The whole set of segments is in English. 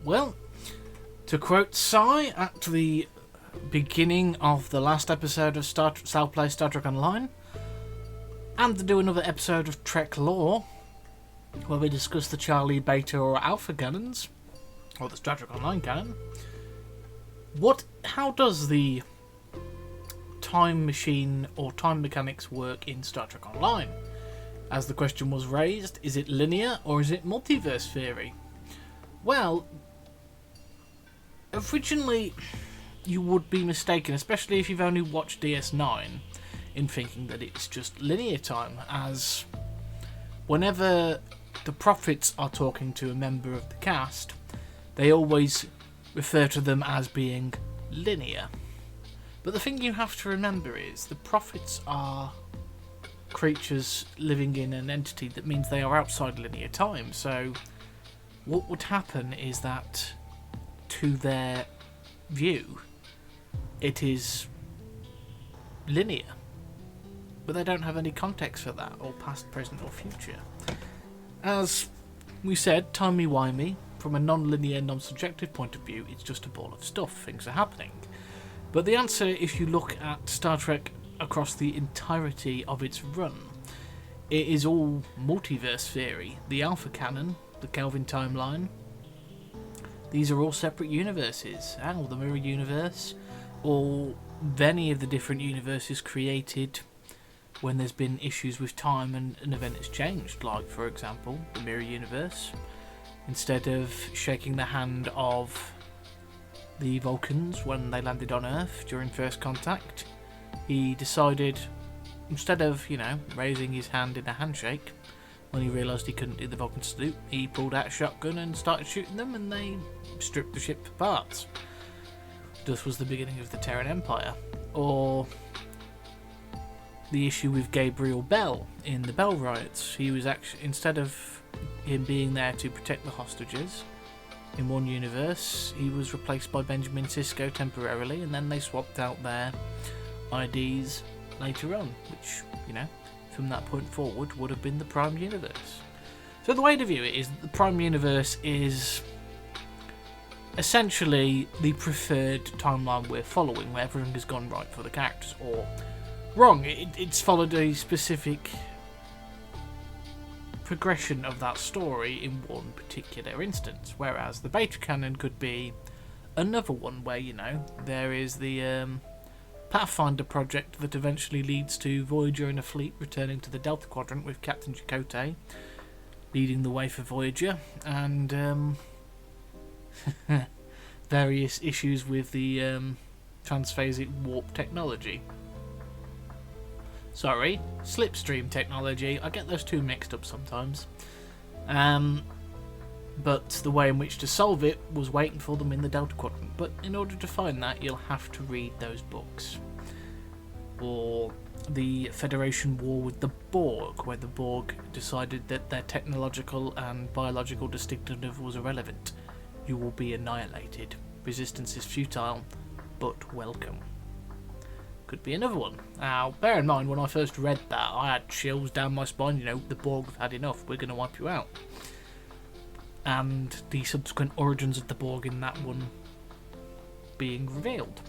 Well, to quote Sai at the beginning of the last episode of South Play Star Trek Online, and to do another episode of Trek Lore, where we discuss the Charlie, Beta or Alpha canons, or the Star Trek Online canon, how does the time machine or time mechanics work in Star Trek Online? As the question was raised, is it linear or is it multiverse theory? Well, originally you would be mistaken, especially if you've only watched DS9, in thinking that it's just linear time, as whenever the prophets are talking to a member of the cast, they always refer to them as being linear. But the thing you have to remember is the prophets are creatures living in an entity that means they are outside linear time. So what would happen is that to their view it is linear, but they don't have any context for that, or past, present or future. As we said, timey-wimey, from a non-linear, non-subjective point of view, it's just a ball of stuff, things are happening. But the answer, if you look at Star Trek across the entirety of its run, it is all multiverse theory. The Alpha canon, the Kelvin timeline, these are all separate universes. And the mirror universe, or any of the different universes created when there's been issues with time and an event has changed. Like, for example, the mirror universe. Instead of shaking the hand of the Vulcans when they landed on Earth during first contact, he decided, instead of, raising his hand in a handshake, when he realised he couldn't do the Vulcan salute, he pulled out a shotgun and started shooting them, and they stripped the ship for parts. This was the beginning of the Terran Empire. Or the issue with Gabriel Bell in the Bell riots. He was actually, instead of him being there to protect the hostages, in one universe, he was replaced by Benjamin Sisko temporarily, and then they swapped out their IDs later on, which, from that point forward would have been the Prime Universe. So the way to view it is that the Prime Universe is essentially the preferred timeline we're following, where everything has gone right for the characters, or wrong. It's followed a specific progression of that story in one particular instance, whereas the Beta canon could be another one where, there is the Pathfinder project that eventually leads to Voyager and a fleet returning to the Delta Quadrant with Captain Chakotay leading the way for Voyager, and various issues with the transphasic warp technology. Sorry, slipstream technology. I get those two mixed up sometimes. But the way in which to solve it was waiting for them in the Delta Quadrant. But in order to find that, you'll have to read those books. Or the Federation War with the Borg, where the Borg decided that their technological and biological distinctiveness was irrelevant. You will be annihilated. Resistance is futile, but welcome. Could be another one. Now, bear in mind, when I first read that, I had chills down my spine. The Borg have had enough. We're going to wipe you out. And the subsequent origins of the Borg in that one being revealed.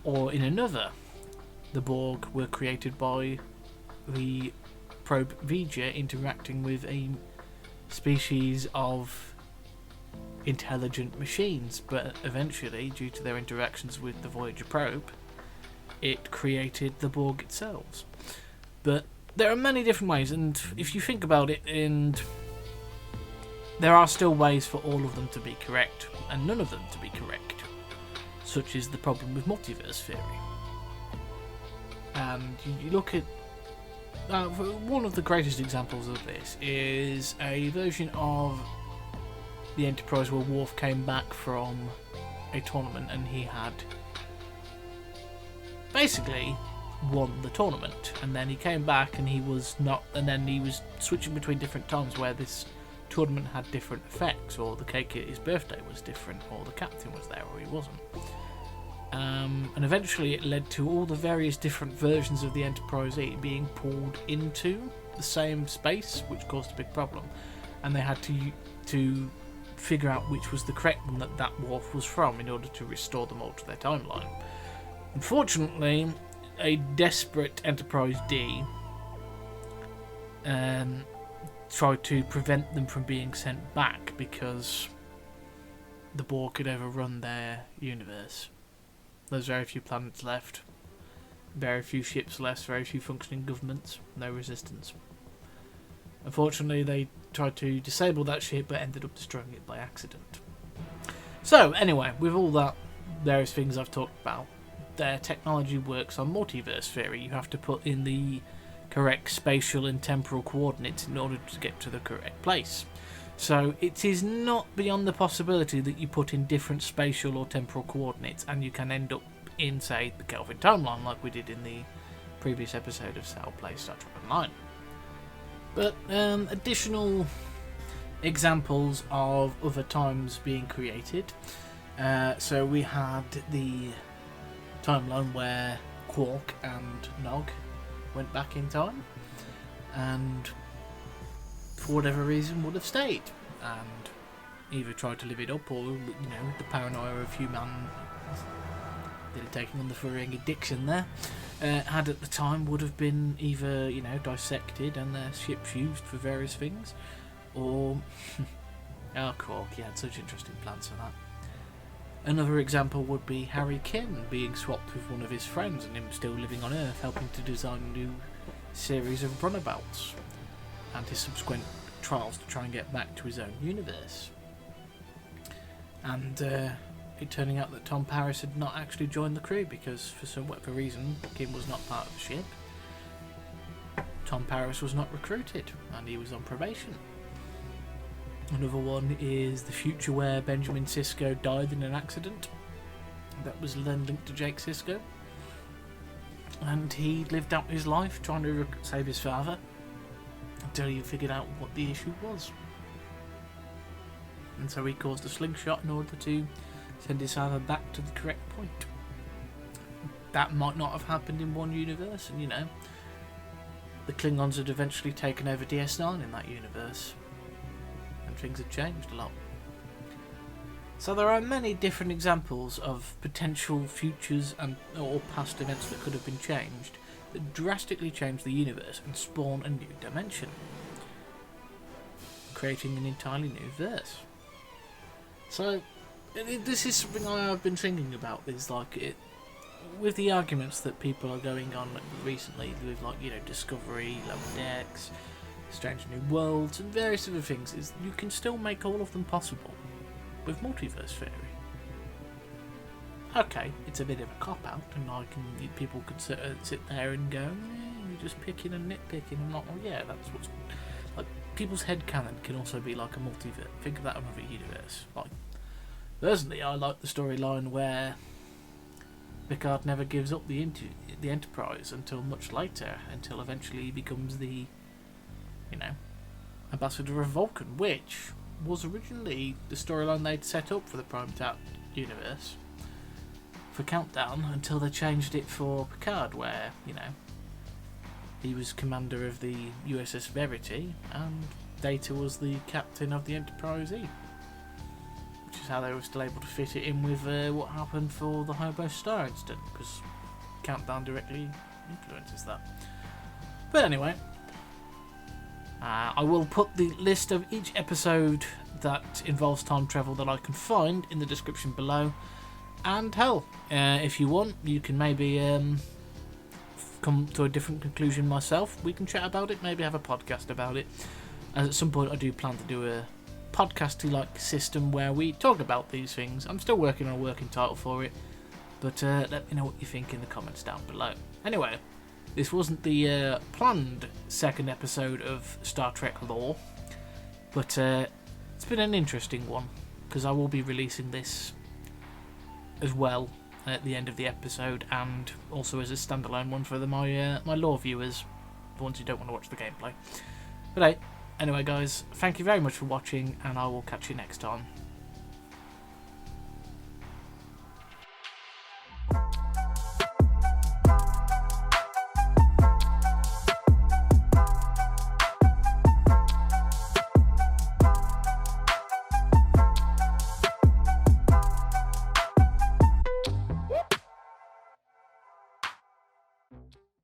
Or in another, the Borg were created by the probe V'Ger interacting with a species of intelligent machines, but eventually, due to their interactions with the Voyager probe, it created the Borg itself. But there are many different ways, and if you think about it, and there are still ways for all of them to be correct, and none of them to be correct. Such is the problem with multiverse theory. And you look at one of the greatest examples of this is a version of the Enterprise where Worf came back from a tournament and he had basically won the tournament, and then he came back and he was not, and then he was switching between different times where this tournament had different effects, or the cake at his birthday was different, or the captain was there or he wasn't. And eventually it led to all the various different versions of the Enterprise E being pulled into the same space, which caused a big problem, and they had to figure out which was the correct one that wharf was from in order to restore them all to their timeline. Unfortunately, a desperate Enterprise D tried to prevent them from being sent back because the Borg could overrun their universe. There's very few planets left, very few ships left, very few functioning governments, no resistance. Unfortunately, they tried to disable that ship but ended up destroying it by accident. So, anyway, with all that various things I've talked about, their technology works on multiverse theory. You have to put in the correct spatial and temporal coordinates in order to get to the correct place. So it is not beyond the possibility that you put in different spatial or temporal coordinates and you can end up in, say, the Kelvin timeline like we did in the previous episode of Sal Plays Star Trek Online. But additional examples of other times being created. So we had the timeline where Quark and Nog went back in time and for whatever reason would have stayed and either tried to live it up or, you know, the paranoia of human really taking on the Ferengi addiction there, had at the time would have been either, you know, dissected and their ships used for various things, or Quark, he had such interesting plans for that. Another example would be Harry Kim being swapped with one of his friends and him still living on Earth, helping to design a new series of runabouts and his subsequent trials to try and get back to his own universe. And it turning out that Tom Paris had not actually joined the crew because for some whatever reason Kim was not part of the ship. Tom Paris was not recruited and he was on probation. Another one is the future where Benjamin Sisko died in an accident. That was then linked to Jake Sisko. And he lived out his life trying to save his father until he figured out what the issue was. And so he caused a slingshot in order to send his father back to the correct point. That might not have happened in one universe, and you know, the Klingons had eventually taken over DS9 in that universe. And things had changed a lot. So there are many different examples of potential futures and or past events that could have been changed that drastically change the universe and spawn a new dimension, creating an entirely new verse. So this is something I've been thinking about. Is like it with the arguments that people are going on recently with, like, you know, Discovery, Lower Decks, Strange New Worlds, and various other things, is you can still make all of them possible with multiverse theory. Okay, it's a bit of a cop-out, and people could sit there and go, you're just picking and nitpicking, and not, well, yeah, that's what's... Like, people's headcanon can also be like a multiverse. Think of that another universe. Like, personally, I like the storyline where Picard never gives up the Enterprise until much later, until eventually he becomes the, you know, ambassador of Vulcan, which was originally the storyline they'd set up for the Prime Tap universe for Countdown, until they changed it for Picard, where, you know, he was commander of the USS Verity and Data was the captain of the Enterprise E, which is how they were still able to fit it in with what happened for the Hobo Star incident, because Countdown directly influences that. But anyway, I will put the list of each episode that involves time travel that I can find in the description below. And hell, if you want, you can maybe come to a different conclusion myself. We can chat about it, maybe have a podcast about it. As at some point I do plan to do a podcasty-like system where we talk about these things. I'm still working on a working title for it, but let me know what you think in the comments down below. Anyway, this wasn't the planned second episode of Star Trek Lore, but it's been an interesting one, because I will be releasing this as well at the end of the episode, and also as a standalone one for my Lore viewers, the ones who don't want to watch the gameplay. But hey, anyway guys, thank you very much for watching, and I will catch you next time.